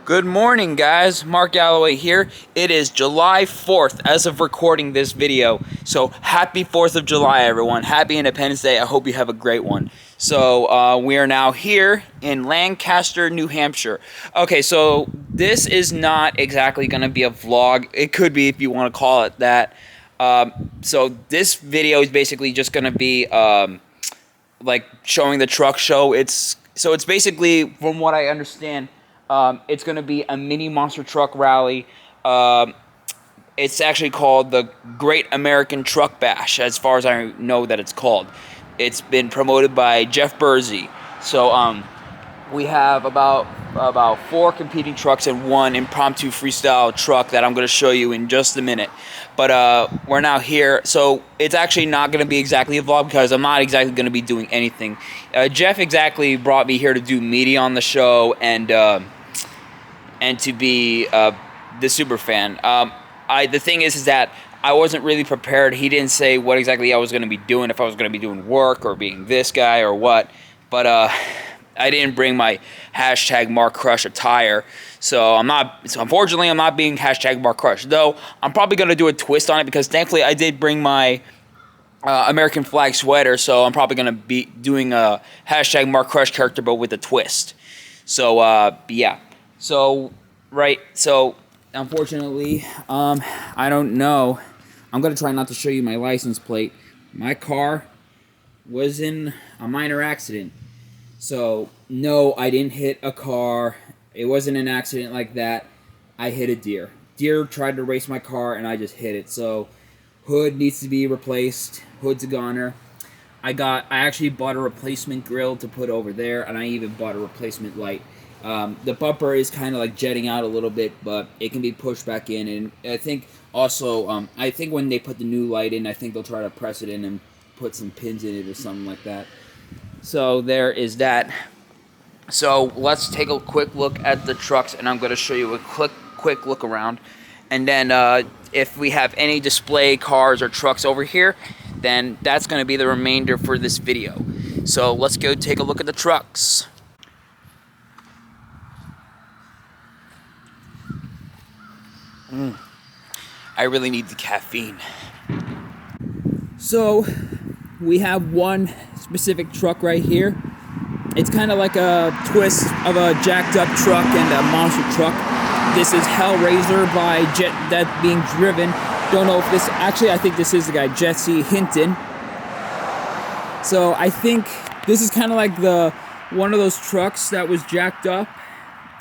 Good morning, guys. Mark Galloway here. It is July 4th as of recording this video. So happy 4th of July, everyone. Happy Independence Day. I hope you have a great one. So we are now here in Lancaster, New Hampshire. Okay, so this is not exactly going to be a vlog. It could be if you want to call it that. So this video is basically just going to be like showing the truck show. It's basically, from what I understand, it's going to be a mini monster truck rally. It's actually called the Great American Truck Bash, as far as I know that it's called. It's been promoted by Jeff Bursey. So we have about 4 competing trucks and 1 impromptu freestyle truck that I'm going to show you in just a minute. But we're now here, so it's actually not going to be exactly a vlog because I'm not exactly going to be doing anything. Jeff exactly brought me here to do media on the show and to be the super fan. The thing is that I wasn't really prepared. He didn't say what exactly I was going to be doing, if I was going to be doing work or being this guy or what. But I didn't bring my hashtag Mark Crush attire, so unfortunately I'm not being hashtag Mark Crush. Though I'm probably going to do a twist on it because thankfully I did bring my American flag sweater, so I'm probably going to be doing a hashtag Mark Crush character but with a twist. So yeah. So unfortunately, I don't know. I'm going to try not to show you my license plate. My car was in a minor accident. So, no, I didn't hit a car. It wasn't an accident like that. I hit a deer. Deer tried to race my car, and I just hit it. So, hood needs to be replaced. Hood's a goner. I actually bought a replacement grill to put over there, and I even bought a replacement light. The bumper is kind of like jetting out a little bit, but it can be pushed back in. And I think also, I think when they put the new light in, I think they'll try to press it in and put some pins in it or something like that. So there is that. So let's take a quick look at the trucks, and I'm going to show you a quick look around. And then if we have any display cars or trucks over here, then that's going to be the remainder for this video. So let's go take a look at the trucks. I really need the caffeine. So we have one specific truck right here. It's kind of like a twist of a jacked up truck and a monster truck. This is Hellraiser by Jet that being driven. Don't know if this, actually I think this is the guy, Jesse Hinton. So I think this is kind of like one of those trucks that was jacked up.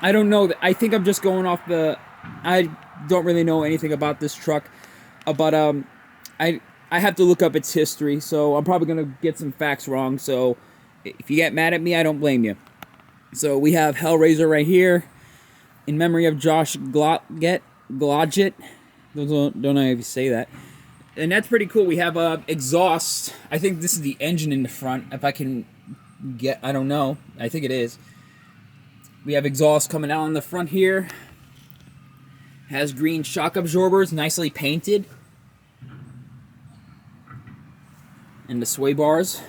I don't know, I think I'm just going off I don't really know anything about this truck, but I have to look up its history, so I'm probably going to get some facts wrong, so if you get mad at me, I don't blame you. So we have Hellraiser right here, in memory of Josh Glodgett. Don't know if you say that. And that's pretty cool. We have exhaust. I think this is the engine in the front, if I can get, I don't know. I think it is. We have exhaust coming out in the front here. Has green shock absorbers, nicely painted. And the sway bars.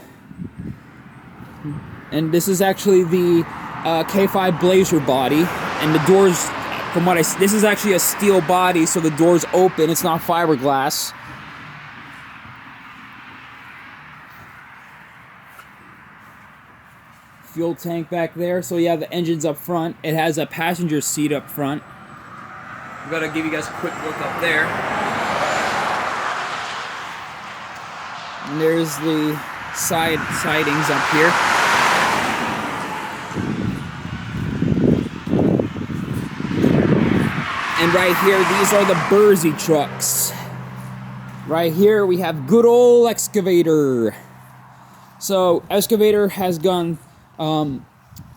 And this is actually the K5 Blazer body. And the doors, from what this is actually a steel body, so the door's open. It's not fiberglass. Fuel tank back there. So yeah, the engine's up front. It has a passenger seat up front. I'm gonna give you guys a quick look up there. And there's the sidings up here. And right here, these are the Bursey trucks. Right here, we have good old Excavator. So, Excavator has gone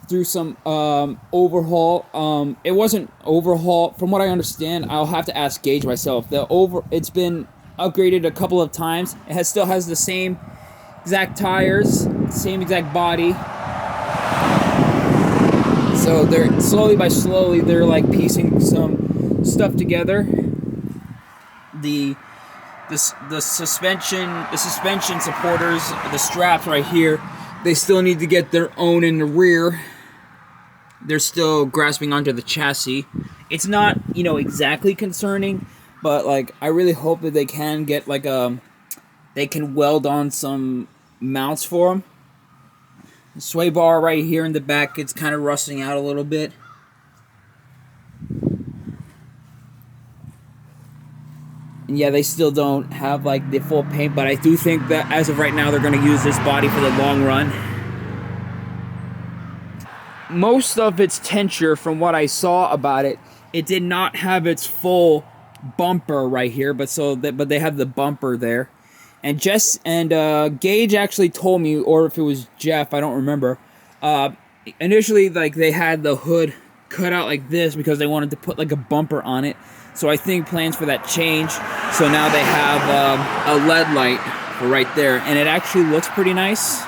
through some overhaul. It wasn't overhaul, from what I understand. I'll have to ask Gage myself. It's been upgraded a couple of times. It still has the same exact tires, same exact body. So they're slowly they're like piecing some stuff together. The suspension supporters, the straps right here, they still need to get their own in the rear. they're still grasping onto the chassis. It's not, you know, exactly concerning, but like I really hope that they can get like they can weld on some mounts for them. The sway bar right here in the back, it's kind of rusting out a little bit. And yeah, they still don't have like the full paint, but I do think that as of right now, they're going to use this body for the long run. Most of its tenture, from what I saw about it, it did not have its full bumper right here, but they have the bumper there. And Gage actually told me, or if it was Jeff, I don't remember. Initially, like they had the hood cut out like this because they wanted to put like a bumper on it. So I think plans for that change. So now they have a LED light right there, and it actually looks pretty nice.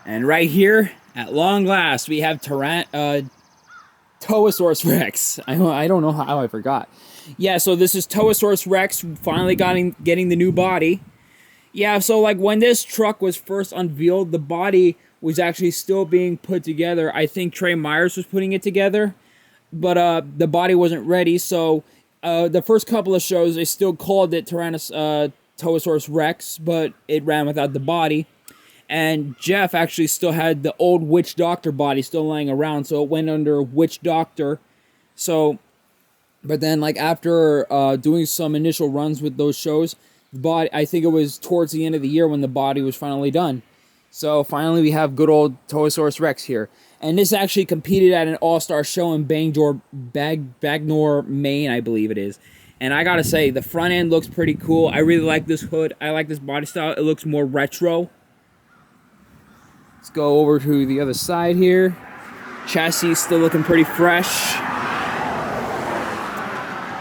And right here, at long last, we have Towasaurus Rex. I don't know how I forgot. Yeah, so this is Towasaurus Rex finally getting the new body. Yeah, so like when this truck was first unveiled, the body was actually still being put together. I think Trey Myers was putting it together, but the body wasn't ready. So the first couple of shows, they still called it Towasaurus Rex, but it ran without the body. And Jeff actually still had the old Witch Doctor body still lying around, so it went under Witch Doctor. So, but then like after doing some initial runs with those shows, the body, I think it was towards the end of the year when the body was finally done. So finally we have good old Towasaurus Rex here. And this actually competed at an all-star show in Bangor, Maine, I believe it is. And I gotta say, the front end looks pretty cool. I really like this hood. I like this body style. It looks more retro. Let's go over to the other side here. Chassis still looking pretty fresh.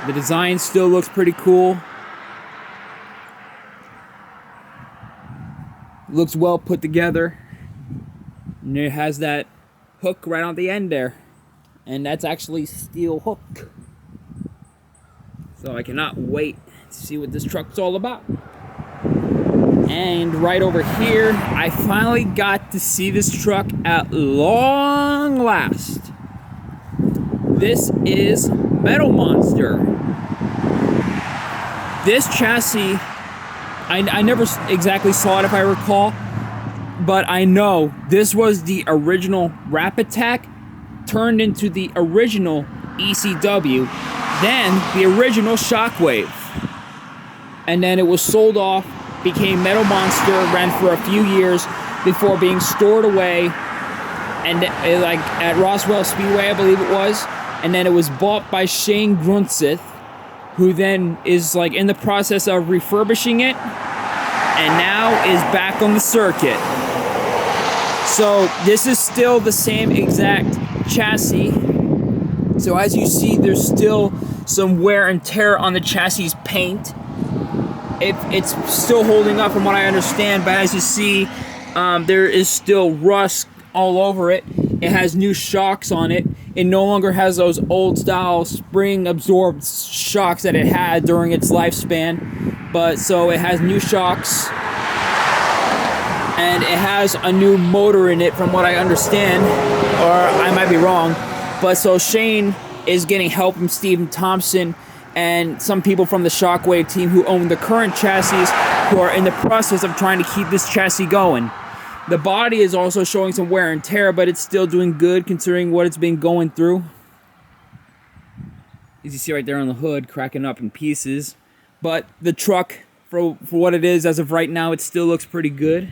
The design still looks pretty cool. Looks well put together. And it has that hook right on the end there. And that's actually steel hook. So I cannot wait to see what this truck's all about. And right over here, I finally got to see this truck at long last. This is Metal Monster. This chassis, I never exactly saw it if I recall, but I know this was the original Rap Attack turned into the original ECW, then the original Shockwave. And then it was sold off, became Metal Monster, ran for a few years before being stored away, and like at Roswell Speedway, I believe it was, and then it was bought by Shane Grunseth, who then is like in the process of refurbishing it, and now is back on the circuit. So this is still the same exact chassis. So as you see, there's still some wear and tear on the chassis paint. It's still holding up from what I understand, but as you see, there is still rust all over it. It has new shocks on it. It no longer has those old style spring absorbed shocks that it had during its lifespan, but so it has new shocks, and it has a new motor in it from what I understand, or I might be wrong. But so Shane is getting help from Stephen Thompson and some people from the Shockwave team who own the current chassis, who are in the process of trying to keep this chassis going. The body is also showing some wear and tear, but it's still doing good considering what it's been going through. As you see right there on the hood, cracking up in pieces. But the truck, for what it is as of right now, it still looks pretty good.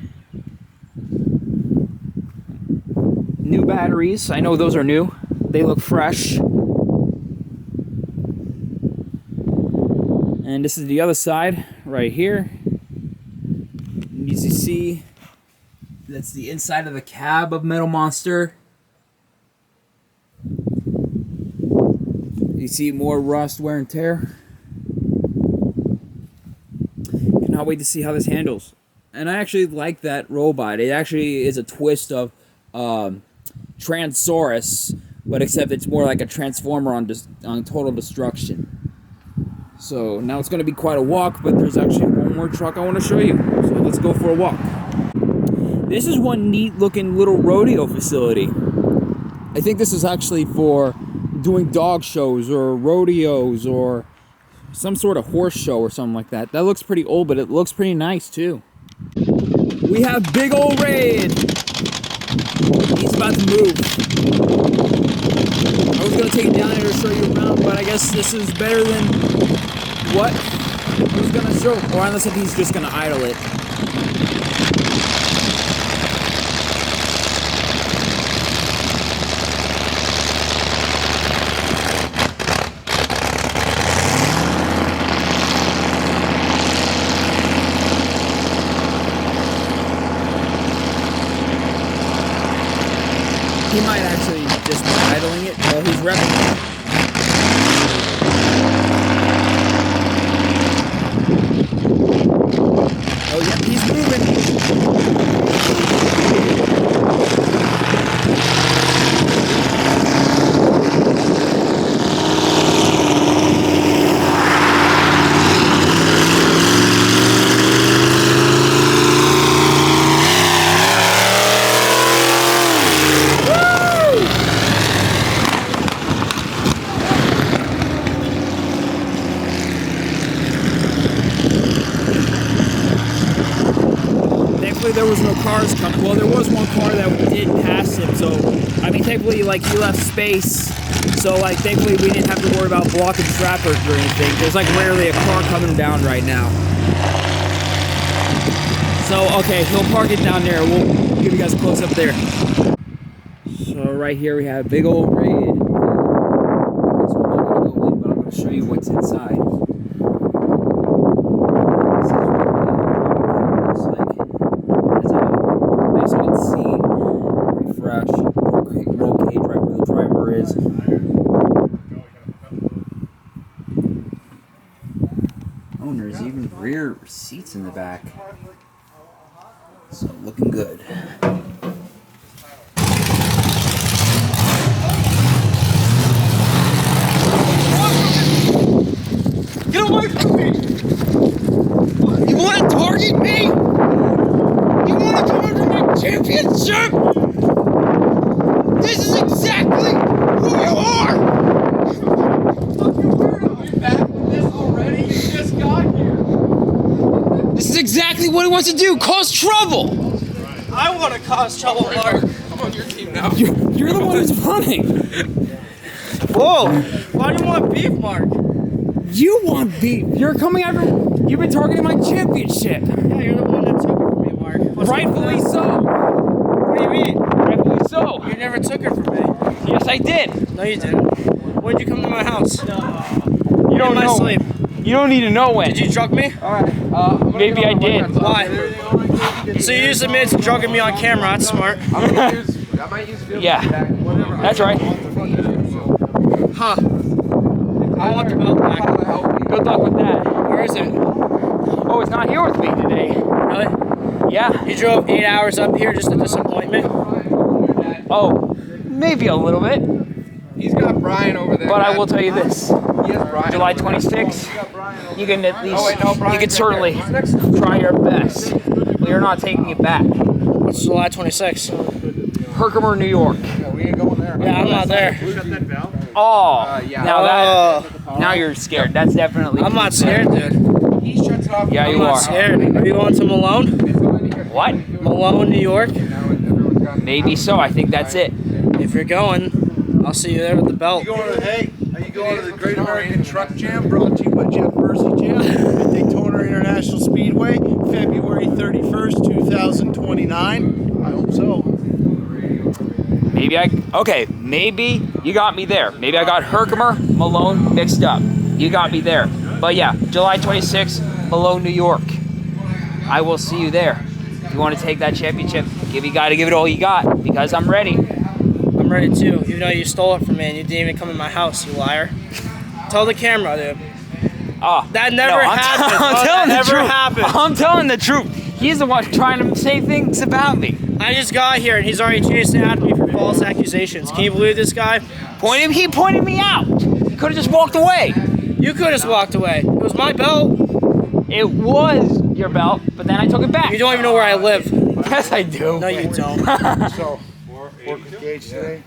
New batteries, I know those are new. They look fresh. And this is the other side, right here. As you see, that's the inside of the cab of Metal Monster. You see more rust, wear, and tear. Cannot wait to see how this handles. And I actually like that robot. It actually is a twist of Transaurus, but except it's more like a transformer on Total Destruction. So now it's going to be quite a walk, but there's actually one more truck I want to show you. So let's go for a walk. This is one neat looking little rodeo facility. I think this is actually for doing dog shows or rodeos or some sort of horse show or something like that. That looks pretty old, but it looks pretty nice too. We have big old Red. He's about to move. I was going to take it down here to show you around, but I guess this is better than what I was going to show. Or unless if he's just going to idle it. He might actually just be idling it while he's revving it. Oh yeah, he's moving. There was no cars coming. Well, there was one car that did pass him, so I mean, thankfully, like, he left space, so like, thankfully, we didn't have to worry about blocking trappers or anything. There's like rarely a car coming down right now. So okay, he'll park it down there. We'll give you guys a close up there. So right here we have big old Red. Okay, so I'm not gonna go in, but I'm gonna show you what's inside. Roll cage right where the driver is. Oh, and there's even rear seats in the back. So looking good. Get away from me! You want to target me? You want to come under my championship? This is exactly who you are! Fucking weirdo! You're back with this already? You just got here! This is exactly what he wants to do! Cause trouble! I want to cause trouble, Mark! I'm on your team now. You're the one who's running! Whoa! Why do you want beef, Mark? You want beef! You're coming after... You've been targeting my championship! Yeah, you're the one that took it from me, Mark. Rightfully so! What do you mean? Rightfully so! You never took it from me. Yes, I did! No, you didn't. When did you come to my house? You don't know. Sleep. You don't need to know when. Did you drug me? Alright, maybe I did. Why? So you just admitted to drugging me on camera. That's smart. Yeah, that's right. Huh. I want the belt back. Good luck with that. Where is it? Oh, it's not here with me today. Really? Yeah. You drove 8 hours up here just to disappoint me? Oh, maybe a little bit. He's got Brian over there. But I will tell you this. July 26th, you can at least, you can certainly try your best. We are not taking it back. What's July 26th? Herkimer, New York. Yeah, we ain't going there. Yeah, I'm not there. Oh, yeah. Now you're scared. That's definitely. I'm not scared, dude. He shuts it off. Yeah, I'm you not are. scared. Are you going to Malone? What? Malone, New York? Maybe so. I think that's it. If you're going, I'll see you there with the belt. Are you going to the Great American Truck Jam brought to you by Jeff Percy Jam at Daytona International Speedway, February 31st, 2029? I hope so. Maybe you got me there. Maybe I got Herkimer, Malone mixed up. You got me there. But yeah, July 26th, Malone, New York. I will see you there. If you want to take that championship, you got to give it all you got because I'm ready. I'm ready too, even though you stole it from me and you didn't even come in my house, you liar. Tell the camera, dude. Oh, That never happened. I'm telling the truth. He's the one trying to say things about me. I just got here and he's already chasing after me for false accusations. Can you believe this guy? He pointed me out. He could have just walked away. You could have just walked away. It was my belt. It was your belt, but then I took it back. You don't even know where I live. Yes, I do. No, you don't. So, work with Gage today.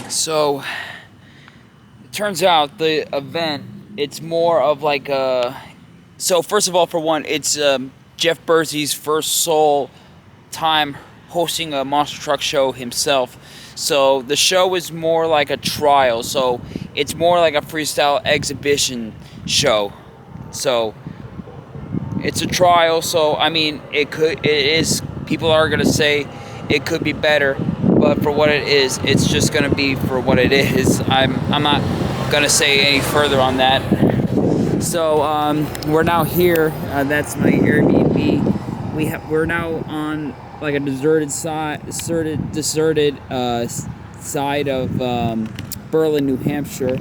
So, it turns out the event, it's more of like a... So, first of all, for one, it's Jeff Bursey's first sole time hosting a monster truck show himself. So, the show is more like a trial. So, it's more like a freestyle exhibition show. So, it's a trial. So, I mean, it is... People are going to say it could be better. But for what it is, it's just going to be for what it is. I'm not going to say any further on that. So we're now here. That's my Airbnb. We're now on like a deserted side of Berlin, New Hampshire.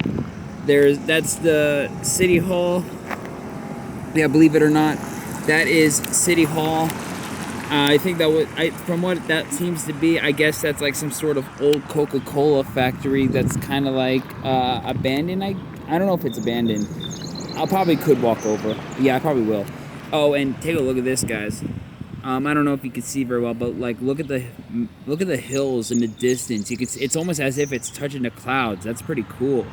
That's the City Hall. Yeah, believe it or not, that is City Hall. I think from what that seems to be, I guess that's like some sort of old Coca-Cola factory that's kind of like abandoned. I don't know if it's abandoned. I probably could walk over. Yeah, I probably will. Oh, and take a look at this, guys. I don't know if you can see very well, but like look at the hills in the distance. It's almost as if it's touching the clouds. That's pretty cool.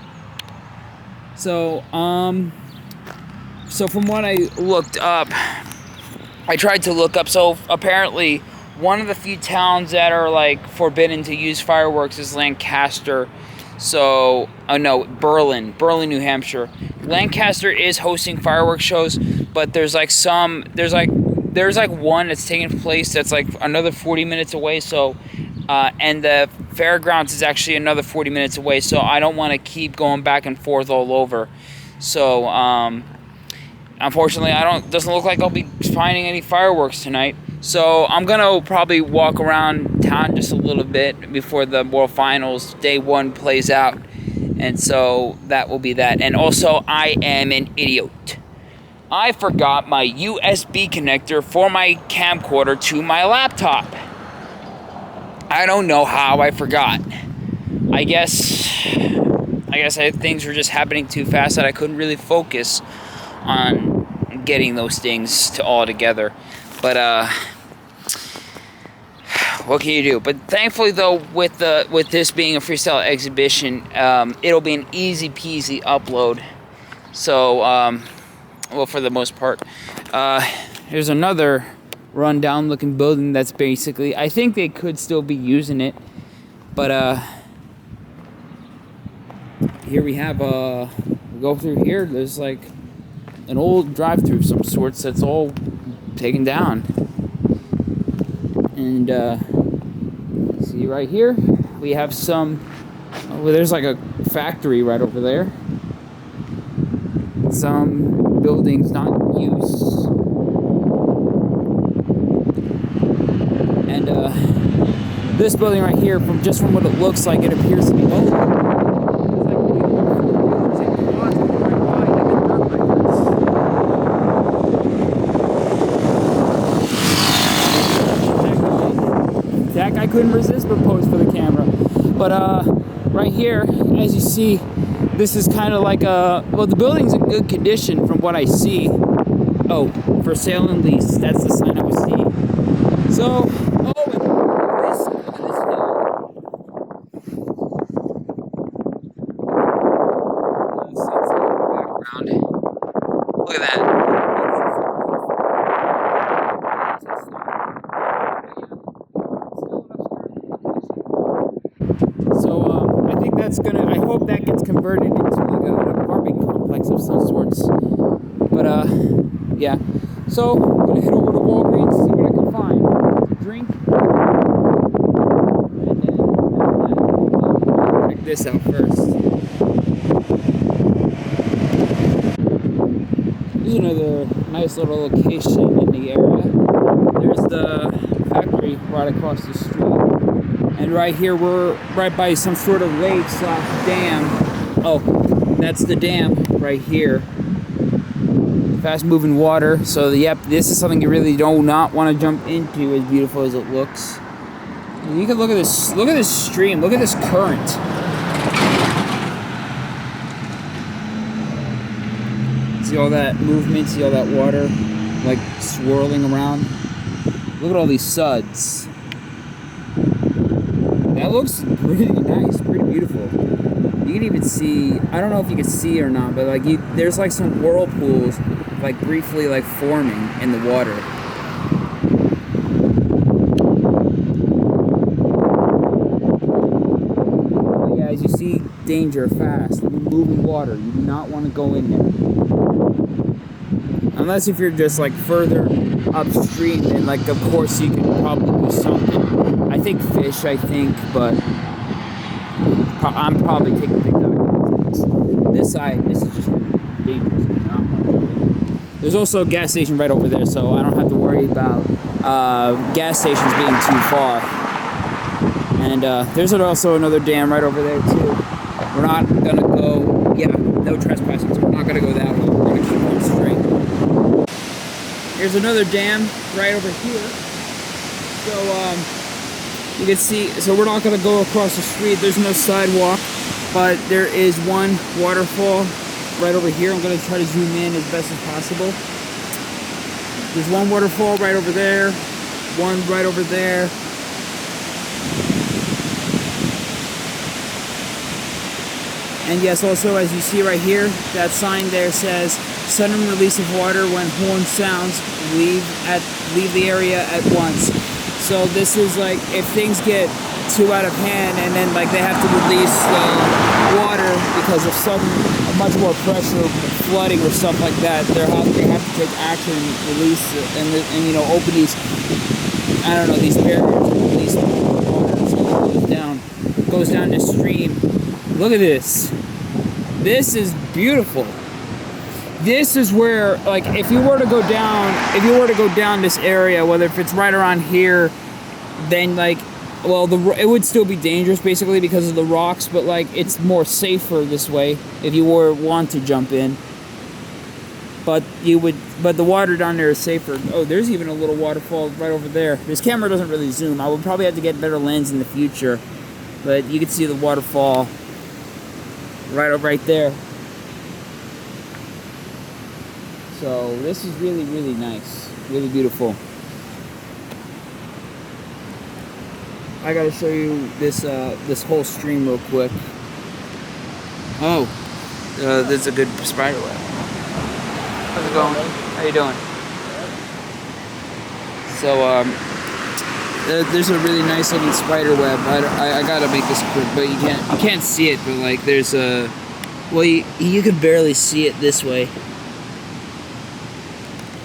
So from what I looked up. I tried to look up, so apparently one of the few towns that are like forbidden to use fireworks is Lancaster. So, Berlin, New Hampshire. Lancaster is hosting fireworks shows, but there's one that's taking place that's like another 40 minutes away. So, and the fairgrounds is actually another 40 minutes away. So I don't want to keep going back and forth all over. So, unfortunately, doesn't look like I'll be finding any fireworks tonight. So I'm gonna probably walk around town just a little bit before the World Finals Day 1 plays out. And so that will be that. And also, I am an idiot. I forgot my USB connector for my camcorder to my laptop. I don't know how I forgot. I guess I guess things were just happening too fast that I couldn't really focus on getting those things to all together. But what can you do? But thankfully, though, with this being a freestyle exhibition, it'll be an easy peasy upload. So, well, for the most part. Here's another rundown looking building that's basically, I think they could still be using it, but here we have we go through here, there's like an old drive-through of some sorts that's all taken down. And see right here we have some, well, there's like a factory right over there, some buildings not in use. And this building right here, from what it looks like, it appears to be old. That guy couldn't resist but pose for the camera. But right here, as you see, this is kind of like well, the building's in good condition from what I see. Oh, for sale and lease. That's the sign I was seeing. So, oh, and look at this hill. Sunset in the background. Look at that. So, I think that's gonna, I hope that gets converted into like an apartment complex of some sorts. But, yeah. So, I'm gonna head over to Walgreens, see what I can find. Drink, and then check this out first. This is another nice little location in the area. There's the factory right across the street, and right here we're right by some sort of lake / dam. Oh, that's the dam right here. Fast moving water. So yep, this is something you really do not want to jump into, as beautiful as it looks. You can look at this, look at this stream, look at this current. See all that movement, see all that water like swirling around. Look at all these suds. That looks pretty nice, pretty beautiful. You can even see, I don't know if you can see or not, but like there's like some whirlpools like briefly like forming in the water. But yeah, as you see, danger, fast, moving water. You do not want to go in there. Unless if you're just like further upstream, then like of course you can probably do something. I think fish, but I'm probably taking things out of context. This side, this is just dangerous. There's also a gas station right over there, so I don't have to worry about gas stations being too far. And there's also another dam right over there too. We're not gonna go, yeah, no trespassing, so we're not gonna go that way. We're gonna keep going straight. Here's another dam right over here. So you can see, so we're not gonna go across the street. There's no sidewalk, but there is one waterfall right over here. I'm gonna try to zoom in as best as possible. There's one waterfall right over there, one right over there. And yes, also as you see right here, that sign there says sudden release of water when horn sounds, leave the area at once. So this is like if things get too out of hand and then like they have to release water because of some much more pressure, flooding or stuff like that, they have to take action and release it and you know, open these, I don't know, these barriers and release water so it goes down the stream. Look at this. This is beautiful. This is where, like, if you were to go down this area, whether if it's right around here, then like, well, it would still be dangerous basically because of the rocks, but like it's more safer this way if you want to jump in. But the water down there is safer. Oh, there's even a little waterfall right over there. This camera doesn't really zoom. I would probably have to get a better lens in the future, but you can see the waterfall. right there. So this is really, really nice, really beautiful. I gotta show you this this whole stream real quick. Oh, there's a good spider web. How's it going? How you doing? So there's a really nice looking spider web. I gotta make this quick, but you can't see it. But like there's a, well, you can barely see it this way.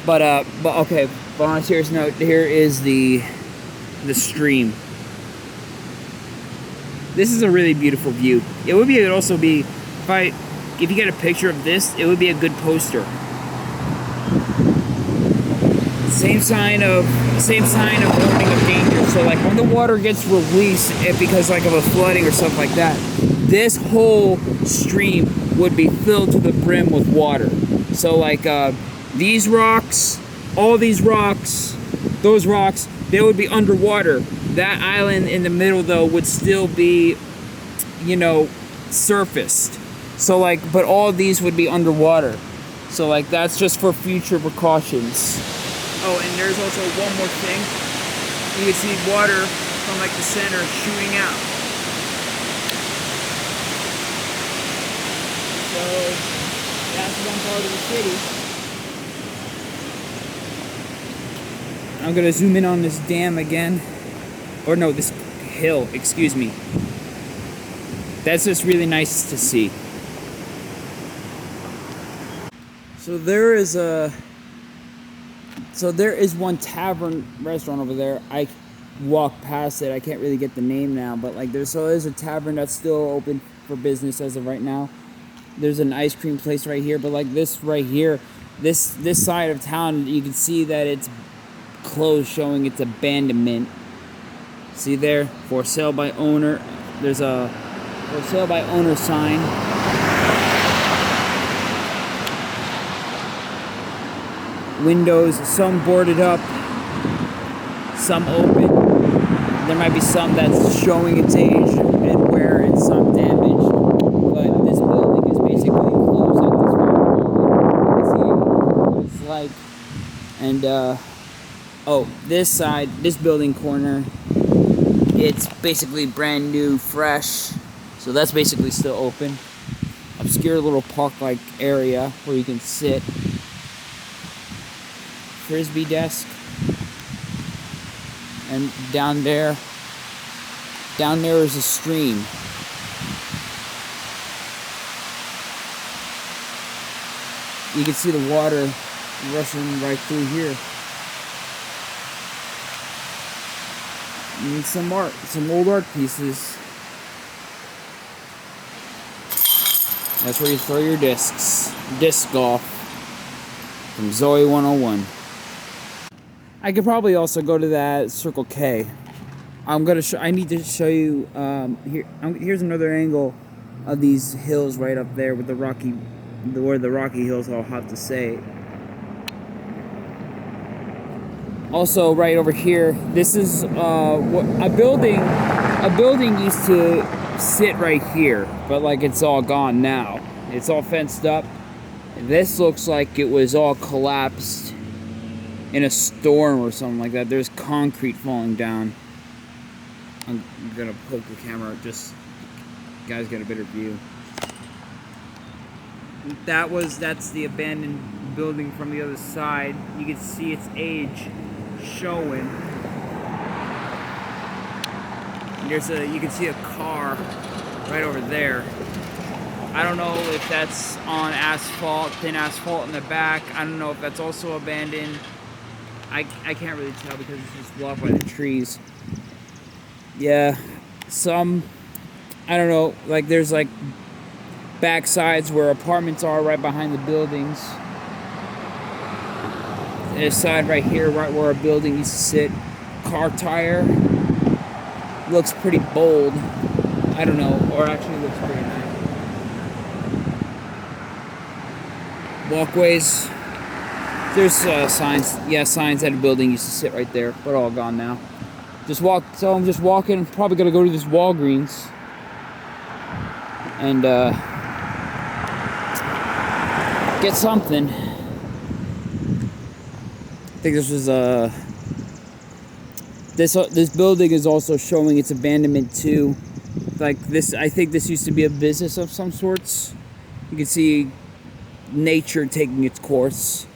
But okay. But on a serious note, here is the stream. This is a really beautiful view. It would also be if you get a picture of this, it would be a good poster. Same sign of warning of danger. So like when the water gets released, because like of a flooding or something like that, this whole stream would be filled to the brim with water. So like these rocks, all these rocks, those rocks, they would be underwater. That island in the middle though would still be, you know, surfaced. So like, but all of these would be underwater. So like that's just for future precautions. Oh, and there's also one more thing. You can see water from like the center shooting out. So that's one part of the city. I'm gonna zoom in on this dam again. Or no, this hill, excuse me. That's just really nice to see. So there is one tavern restaurant over there. I walked past it. I can't really get the name now, but like there's a tavern that's still open for business as of right now. There's an ice cream place right here, but like this right here, this side of town, you can see that it's closed, showing its abandonment. See there, for sale by owner. There's a for sale by owner sign. Windows, some boarded up, some open. There might be some that's showing its age and wear and some damaged. But this building is basically closed at this very moment. See what it's like. And oh, this side, this building corner, it's basically brand new, fresh. So that's basically still open. Obscure little park-like area where you can sit. Frisbee desk. And down there is a stream. You can see the water rushing right through here. And some art, some old art pieces. That's where you throw your discs. Disc golf from Zoe 101. I could probably also go to that Circle K. I need to show you here's another angle of these hills right up there with where the Rocky Hills, I'll have to say. Also, right over here, this is a building used to sit right here, but like it's all gone now. It's all fenced up. This looks like it was all collapsed in a storm or something like that. There's concrete falling down. I'm gonna poke the camera, just so you guys get a better view. That's the abandoned building from the other side. You can see its age showing. You can see a car right over there. I don't know if that's on asphalt, thin asphalt in the back. I don't know if that's also abandoned. I can't really tell because it's just blocked by the trees. Yeah, I don't know, like there's like back sides where apartments are right behind the buildings. This side right here, right where a building used to sit. Car tire. Looks pretty bold. I don't know, or actually looks pretty nice. Walkways. There's signs. Yeah, signs that a building used to sit right there, but all gone now. So I'm just walking. Probably gonna go to this Walgreens. And get something. I think this was this building is also showing its abandonment too. Like this, I think this used to be a business of some sorts. You can see nature taking its course.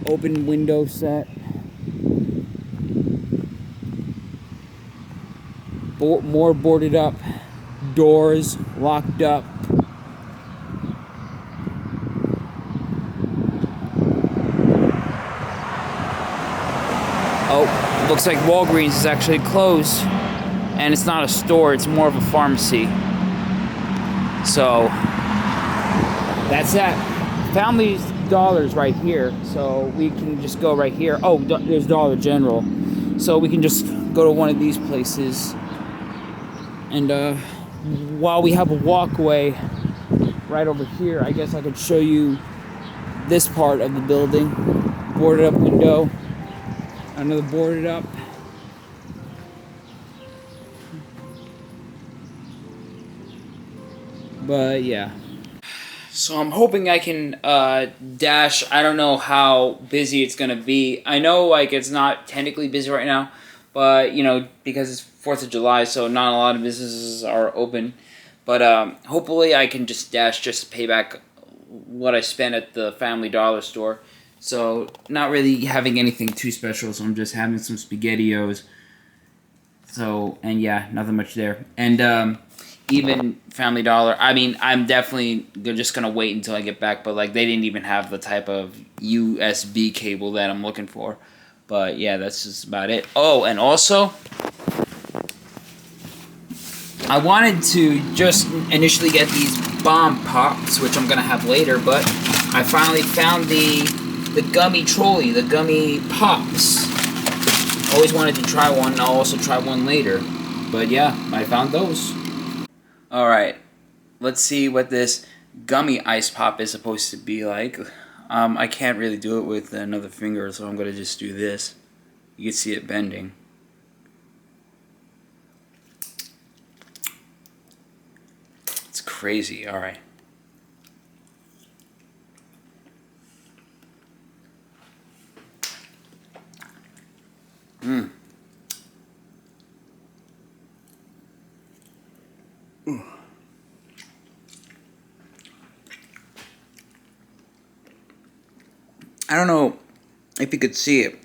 Open window set. More boarded up. Doors locked up. Oh, looks like Walgreens is actually closed. And it's not a store, it's more of a pharmacy. So, that's that. Family Dollar's right here, so we can just go right here. Oh, there's Dollar General. So we can just go to one of these places. And while we have a walkway right over here, I guess I could show you this part of the building. Boarded up window. Another boarded up. But yeah. So I'm hoping I can dash. I don't know how busy it's gonna be. I know like it's not technically busy right now, but you know, because it's 4th of July, so not a lot of businesses are open. But hopefully I can just dash just to pay back what I spent at the Family Dollar store. So not really having anything too special, so I'm just having some SpaghettiOs. So, and yeah, nothing much there. And even Family Dollar, I mean, I'm definitely just gonna wait until I get back, but like they didn't even have the type of USB cable that I'm looking for. But yeah, that's just about it. Oh, and also, I wanted to just initially get these bomb pops, which I'm gonna have later, but I finally found the gummy trolley, the gummy pops. Always wanted to try one, and I'll also try one later. But yeah, I found those. Alright, let's see what this gummy ice pop is supposed to be like. I can't really do it with another finger, so I'm going to just do this. You can see it bending. It's crazy, alright. Mmm. I don't know if you could see it.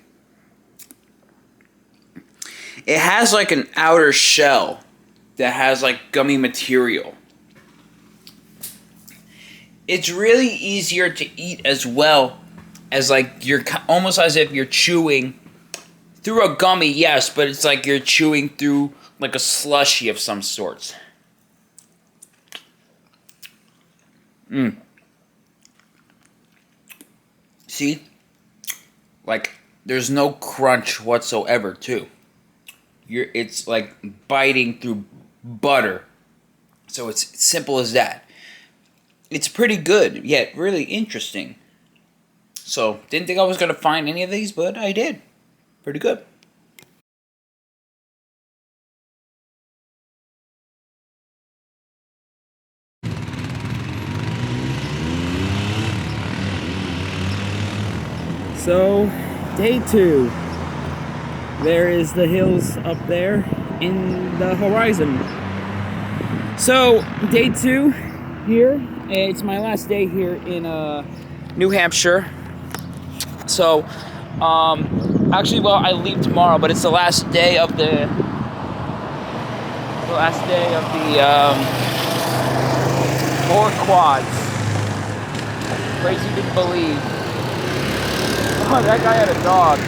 It has like an outer shell that has like gummy material. It's really easier to eat as well as like you're almost as if you're chewing through a gummy, yes, but it's like you're chewing through like a slushie of some sorts. Mmm. See? Like, there's no crunch whatsoever, too. It's like biting through butter. So it's simple as that. It's pretty good, yet really interesting. So, didn't think I was going to find any of these, but I did. Pretty good. So, day 2. There is the hills up there in the horizon. So, day 2 here. It's my last day here in New Hampshire. So, actually, well, I leave tomorrow, but it's the last day of the four quads. Crazy to believe. Oh, that guy had a dog.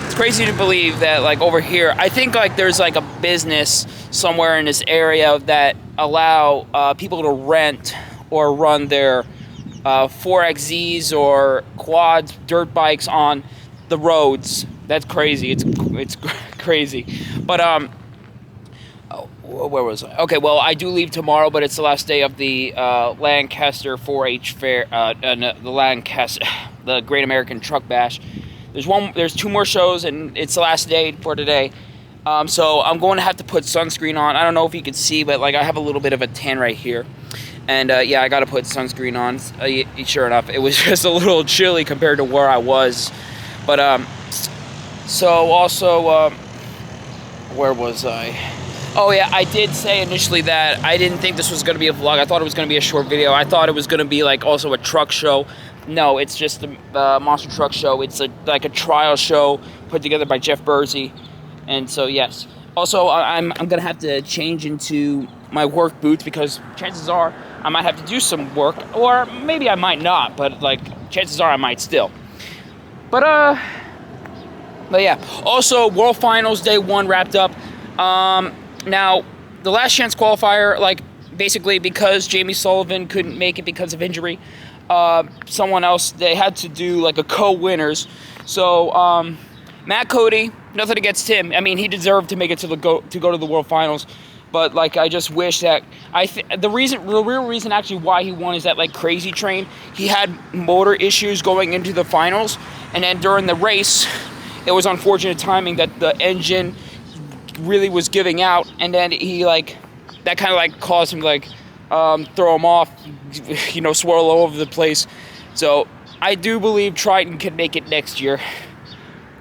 It's crazy to believe that, like, over here, I think, like, there's, like, a business somewhere in this area that allow people to rent or run their 4XZs or quads, dirt bikes on the roads. That's crazy. It's crazy. But, where was I? Okay, well, I do leave tomorrow, but it's the last day of the Lancaster 4-H fair, the Lancaster, the Great American Truck Bash. There's 2 more shows, and it's the last day for today. So I'm going to have to put sunscreen on. I don't know if you can see, but like I have a little bit of a tan right here. And yeah, I gotta put sunscreen on. Sure enough, it was just a little chilly compared to where I was. But so also, where was I? Oh yeah, I did say initially that I didn't think this was gonna be a vlog. I thought it was gonna be a short video. I thought it was gonna be like also a truck show. No, it's just the monster truck show. It's like a trial show put together by Jeff Bursey. And so yes. Also, I'm gonna have to change into my work boots because chances are I might have to do some work, or maybe I might not. But like chances are I might still. But yeah. Also, World Finals Day 1 wrapped up. Now, the last chance qualifier, like, basically because Jamie Sullivan couldn't make it because of injury, someone else, they had to do, like, a co-winners. So, Matt Cody, nothing against him. I mean, he deserved to make it to go to the World Finals. But, like, I just wish that, the real reason actually why he won is that, like, Crazy Train, he had motor issues going into the finals. And then during the race, it was unfortunate timing that the engine really was giving out, and then he like that kind of like caused him to like throw him off, you know, swirl all over the place. So I do believe Triton can make it next year,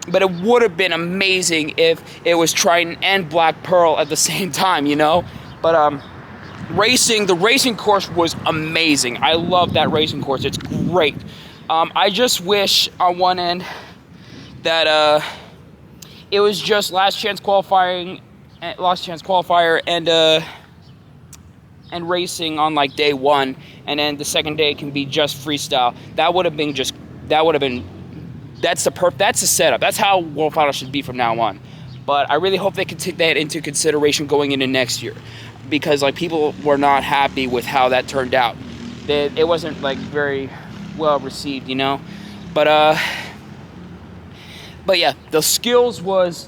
but it would have been amazing if it was Triton and Black Pearl at the same time, you know. But the racing course was amazing. I love that racing course. It's great. I just wish on one end that it was just last chance qualifier and racing on like day 1, and then the second day can be just freestyle. That's the setup. That's how World Finals should be from now on. But I really hope they can take that into consideration going into next year, because like people were not happy with how that turned out. It wasn't like very well received, you know. But yeah, the skills was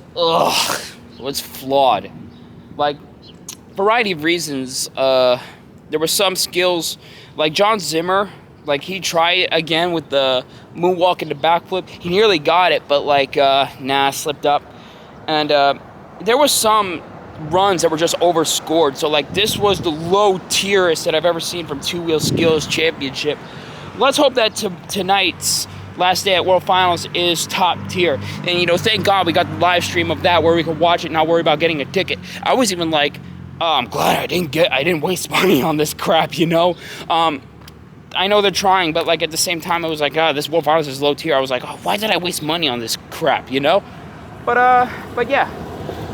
flawed. Like, variety of reasons. There were some skills, like John Zimmer, like he tried again with the moonwalk and the backflip. He nearly got it, but like, slipped up. And there was some runs that were just overscored. So like, this was the low tierest that I've ever seen from Two Wheel Skills Championship. Let's hope that tonight's last day at World Finals is top tier. And, you know, thank God we got the live stream of that where we could watch it and not worry about getting a ticket. I was even like, I'm glad I didn't waste money on this crap, you know? I know they're trying, but, like, at the same time, I was like, this World Finals is low tier. I was like, why did I waste money on this crap, you know? But yeah.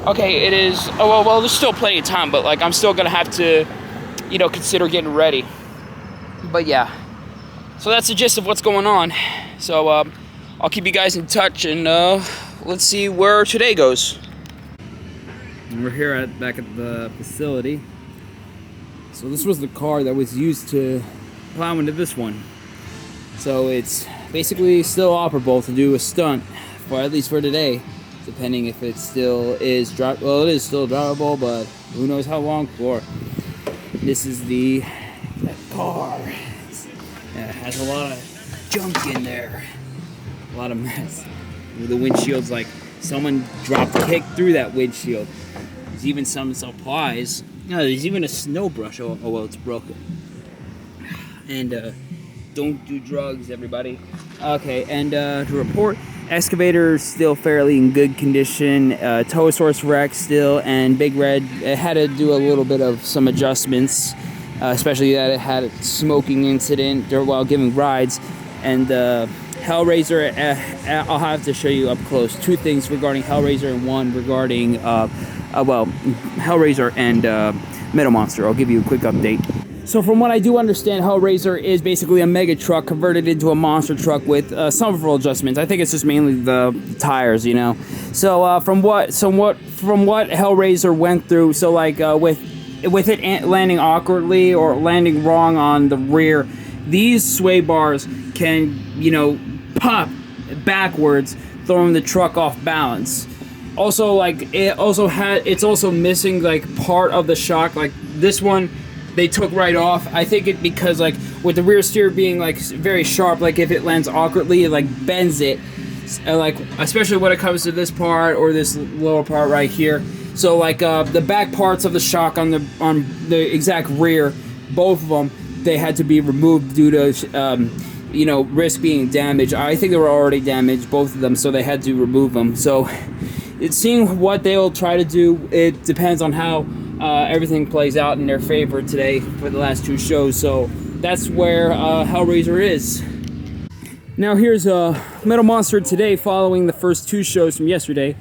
Okay, it is, well, there's still plenty of time, but, like, I'm still gonna have to, you know, consider getting ready. But yeah. So that's the gist of what's going on. So I'll keep you guys in touch, and let's see where today goes. And we're here back at the facility. So this was the car that was used to plow into this one. So it's basically still operable to do a stunt, for at least for today, depending if it still is well, it is still drivable, but who knows how long for. This is that car. Yeah, it has a lot of junk in there. A lot of mess. The windshield's like someone dropped a kick through that windshield. There's even some supplies. No, there's even a snow brush. Oh well, it's broken. And don't do drugs, everybody. Okay, and to report, excavator still fairly in good condition. Tow source wreck still, and Big Red had to do a little bit of some adjustments. Especially that it had a smoking incident while giving rides. And Hellraiser, I'll have to show you up close 2 things regarding Hellraiser and 1 regarding, Hellraiser and Metal Monster. I'll give you a quick update. So from what I do understand, Hellraiser is basically a mega truck converted into a monster truck with several adjustments. I think it's just mainly the tires, you know. So from what Hellraiser went through, so like with it landing awkwardly or landing wrong on the rear, these sway bars can, you know, pop backwards, throwing the truck off balance. Also, like, it's also missing like part of the shock. Like this one, they took right off. I think it because like with the rear steer being like very sharp, like if it lands awkwardly, it like bends it. Like especially when it comes to this part or this lower part right here. So like the back parts of the shock on the exact rear, both of them, they had to be removed due to you know, risk being damaged. I think they were already damaged, both of them, so they had to remove them. So it's seeing what they'll try to do. It depends on how everything plays out in their favor today for the last 2 shows. So that's where Hellraiser is. Now here's Metal Monster today, following the first 2 shows from yesterday.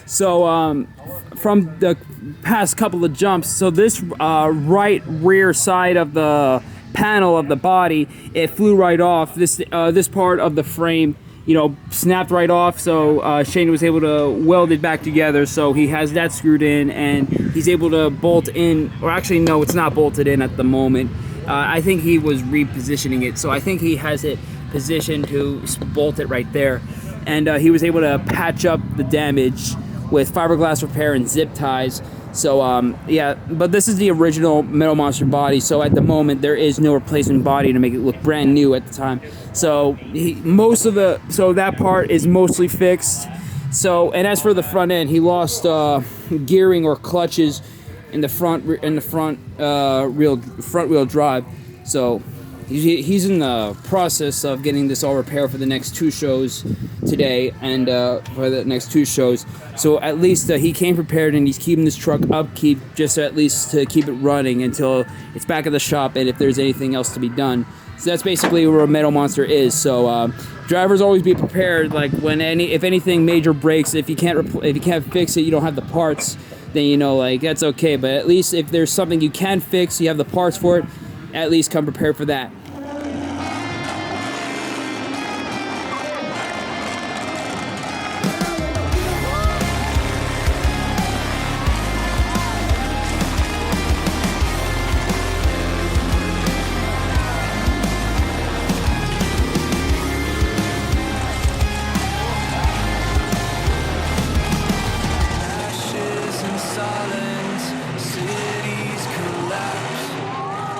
So from the past couple of jumps, so this right rear side of the panel of the body, it flew right off. This part of the frame, you know, snapped right off. So Shane was able to weld it back together. So he has that screwed in, and he's able to bolt in, or actually no, it's not bolted in at the moment. I think he was repositioning it. So I think he has it positioned to bolt it right there. And he was able to patch up the damage with fiberglass repair and zip ties. So yeah, but this is the original Metal Monster body, so at the moment there is no replacement body to make it look brand new at the time. So that part is mostly fixed. So, and as for the front end, he lost gearing or clutches in the front wheel drive. So he's in the process of getting this all repaired for the next 2 shows today, and for the next 2 shows. So at least he came prepared, and he's keeping this truck upkeep just at least to keep it running until it's back at the shop, and if there's anything else to be done. So that's basically where Metal Monster is. So drivers, always be prepared. Like if anything major breaks, if you can't fix it, you don't have the parts, then you know, like, that's okay. But at least if there's something you can fix, you have the parts for it, at least come prepared for that. Cities collapse,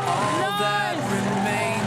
all that remains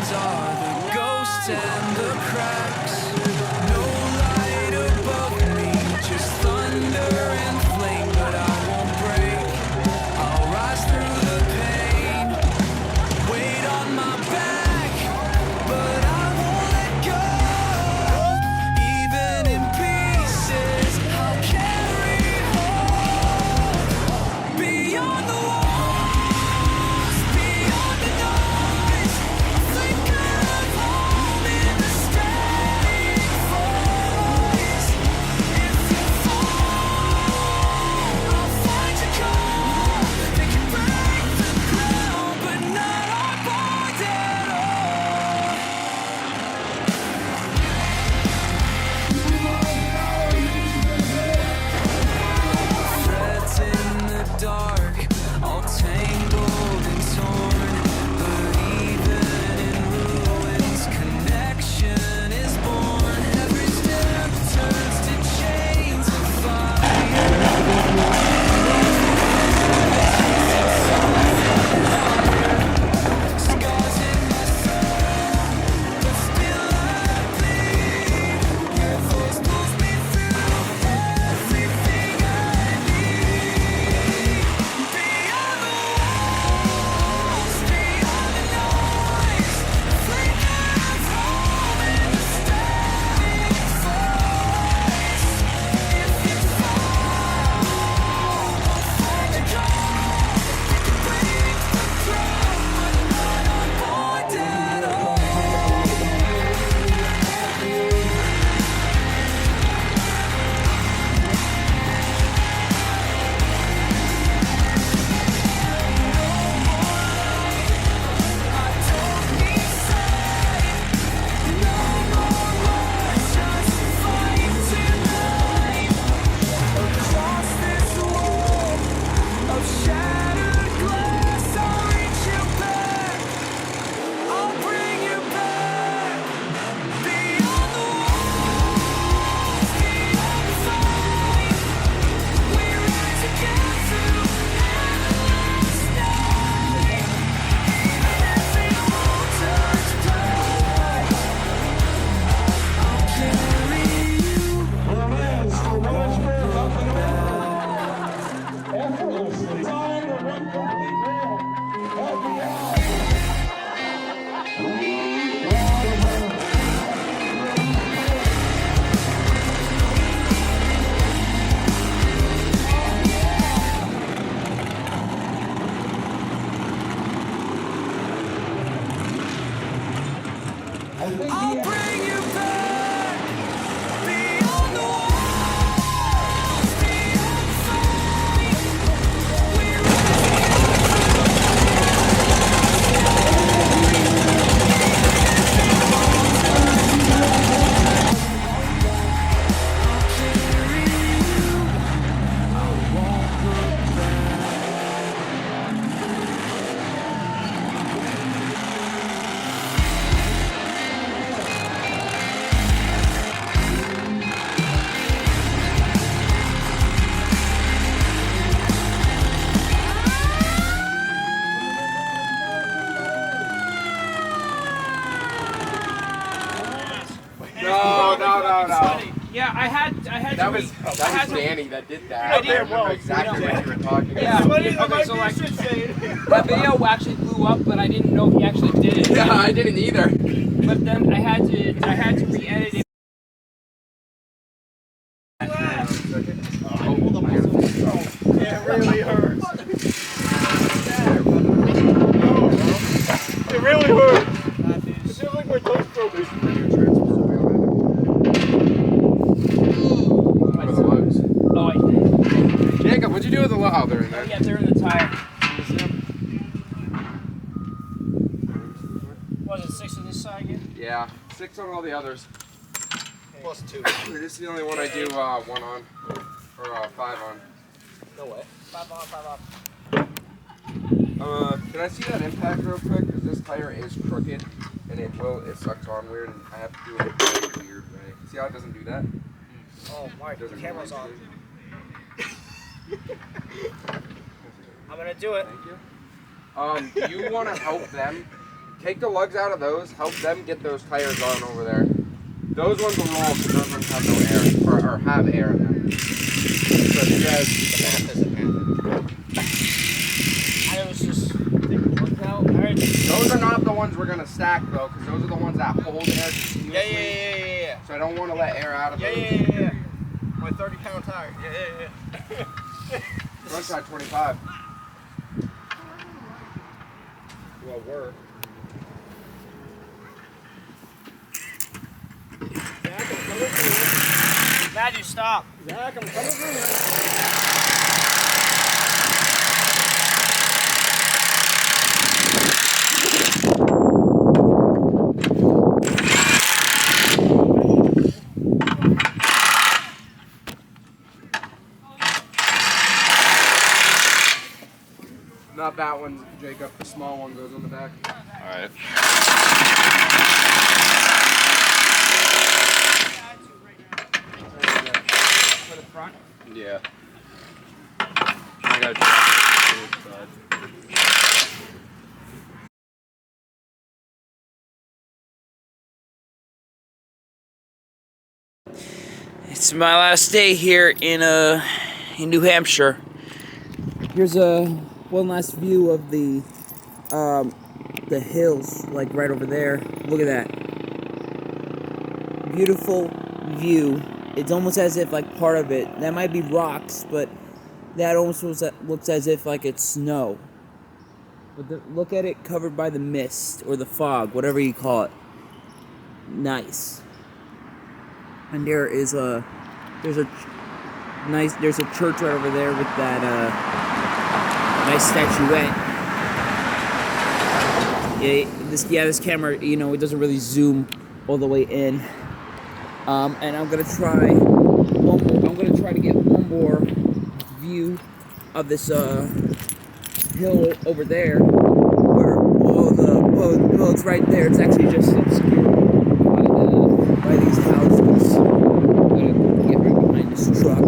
I had That to was Danny that did that. I did. Well, exactly what you were talking about. Yeah. Okay, so like that video actually blew up, but I didn't know he actually did it. Yeah, I didn't either. But then I had to re-edit it. It really hurts. It really hurts. It feels like my toes broken. Oh, I did. Jacob, what'd you do with the log? Oh, they're in there. Yeah, they're in the tire. Was it 6 on this side again? Yeah, 6 on all the others. Plus 2. This is the only one I do 1 on, or 5 on. No way. 5 on, 5 off. Can I see that impact real quick? Because this tire is crooked, and it sucks on weird, and I have to do it in a very weird way. See how it doesn't do that? Oh, Mark, the camera's on. I'm gonna do it. Thank you. You want to help them? Take the lugs out of those. Help them get those tires on over there. Those ones will roll because those ones have no air, or have air in them. So you guys, The math isn't happening. I was just taking the lugs out. Alright. those are not the ones we're gonna stack though, because those are the ones that hold air continuously. Yeah. So I don't want to let air out of those. Yeah. My 30-pound tire. Yeah. Front side 25. Well, work. Matthew, stop. Zach, I'm coming through here. Not that one, Jacob. The small one goes on the back. Alright. For the front. Yeah. I gotta check this side. It's my last day here in New Hampshire. Here's one last view of the hills, like right over there. Look at that. Beautiful view. It's almost as if like part of it, that might be rocks, but that almost looks as if like it's snow. But look at it covered by the mist or the fog, whatever you call it. Nice. And there's a church right over there with that nice statuette. This camera, it doesn't really zoom all the way in. And I'm gonna try to get one more view of this hill over there, where well, it's right there. It's actually just obscured by these houses. I'm gonna get right behind this truck.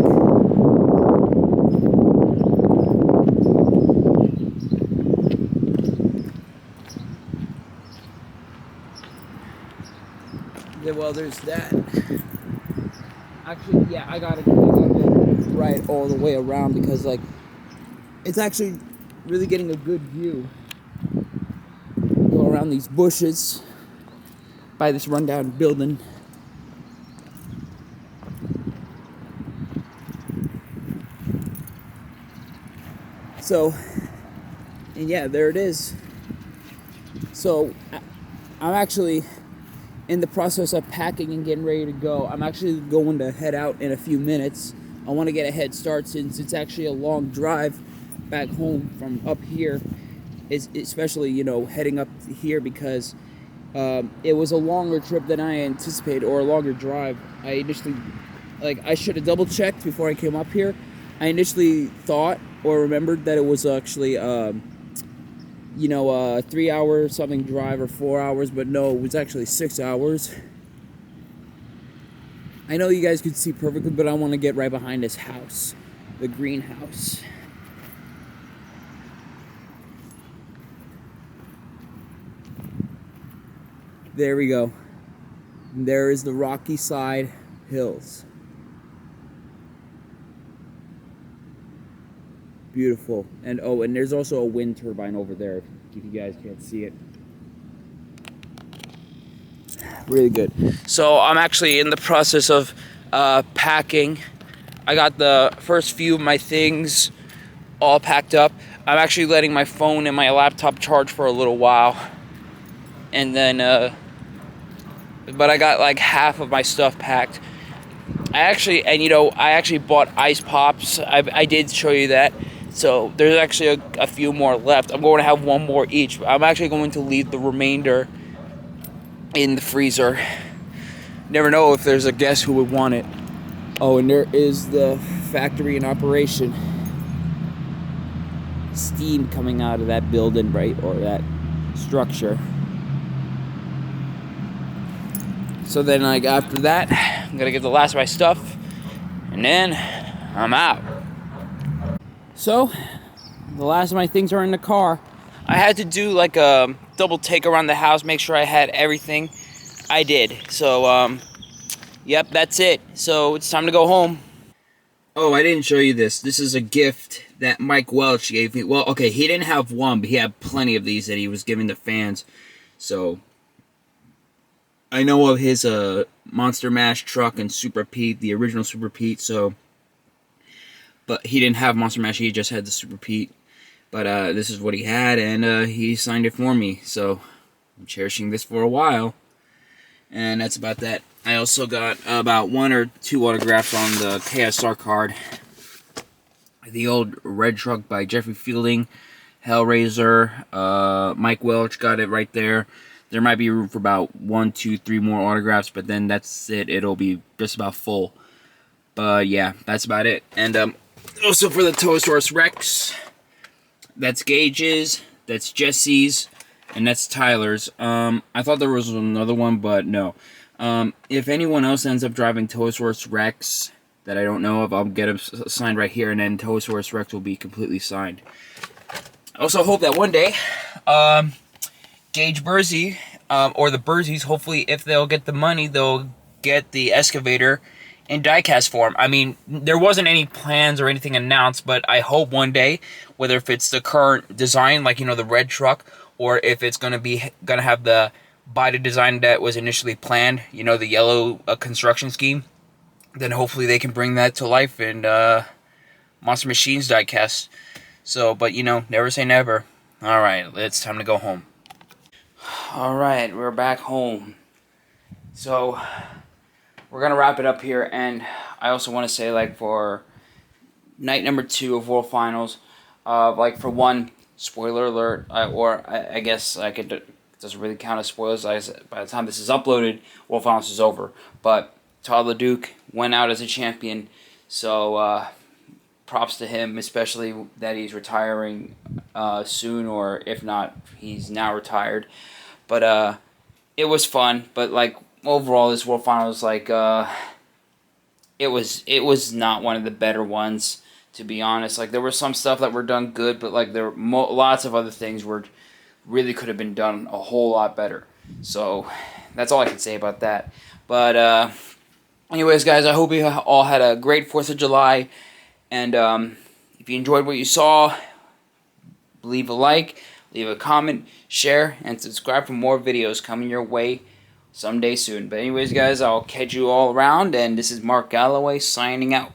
Yeah, well, there's that. Actually, yeah, I gotta go right all the way around because, like, it's actually really getting a good view. Go around these bushes by this rundown building. So, and yeah, there it is. So, I'm actually in the process of packing and getting ready to go. I'm actually going to head out in a few minutes. I want to get a head start since it's actually a long drive back home from up here, especially, heading up here because it was a longer trip than I anticipated, or a longer drive. I initially, I should have double checked before I came up here. I initially thought or remembered that it was actually a 3-hour something drive or 4 hours, but no, it was actually 6 hours. I know you guys could see perfectly, but I want to get right behind this house, the greenhouse. There we go. There is the Rocky Side Hills. Beautiful. And oh, and there's also a wind turbine over there, if you guys can't see it. Really good. So I'm actually in the process of packing. I got the first few of my things all packed up. I'm actually letting my phone and my laptop charge for a little while. And then, but I got like half of my stuff packed. I actually bought ice pops. I did show you that. So there's actually a few more left. I'm going to have one more each. I'm actually going to leave the remainder in the freezer. Never know if there's a guest who would want it. Oh, and there is the factory in operation. Steam coming out of that building, right, or that structure. So then, like, after that, I'm gonna get the last of my stuff, and then I'm out. So, the last of my things are in the car. I had to do like a double take around the house, make sure I had everything. I did. So, yep, that's it. So it's time to go home. Oh, I didn't show you this. This is a gift that Mike Welch gave me. Well, okay, he didn't have one, but he had plenty of these that he was giving to fans. So, I know of his Monster Mash truck and Super Pete, the original Super Pete, so... But he didn't have Monster Mash, he just had the Super Pete. But this is what he had, and he signed it for me. So, I'm cherishing this for a while. And that's about that. I also got about 1 or 2 autographs on the KSR card. The old red truck by Jeffrey Fielding, Hellraiser, Mike Welch got it right there. There might be room for about 1, 2, 3 more autographs, but then that's it. It'll be just about full. But yeah, that's about it. And also for the Tosaurus Rex, that's Gage's, that's Jesse's, and that's Tyler's. I thought there was another one, but no. If anyone else ends up driving Tosaurus Rex that I don't know of, I'll get him signed right here, and then Tosaurus Rex will be completely signed. I also hope that one day, Gage Bursey, or the Burseys, hopefully if they'll get the money, they'll get the excavator in diecast form. I mean, there wasn't any plans or anything announced, but I hope one day, whether if it's the current design, like, you know, the red truck, or if it's gonna have the body design that was initially planned, you know, the yellow construction scheme, then hopefully they can bring that to life in Monster Machines diecast. So, but you know, never say never. Alright, it's time to go home. Alright, we're back home. So, we're gonna wrap it up here, and I also want to say, like, for night number 2 of World Finals, like, for one, spoiler alert, I guess like it doesn't really count as spoilers. By the time this is uploaded, World Finals is over. But Todd LeDuc went out as a champion, so props to him, especially that he's retiring soon, or if not, he's now retired. But it was fun. But like overall, this World Finals, like it was not one of the better ones, to be honest. Like, there was some stuff that were done good, but like there were lots of other things really could have been done a whole lot better. So that's all I can say about that. But anyways, guys, I hope you all had a great 4th of July. And if you enjoyed what you saw, leave a like, leave a comment, share, and subscribe for more videos coming your way someday soon. But anyways, guys, I'll catch you all around, and this is Mark Galloway signing out.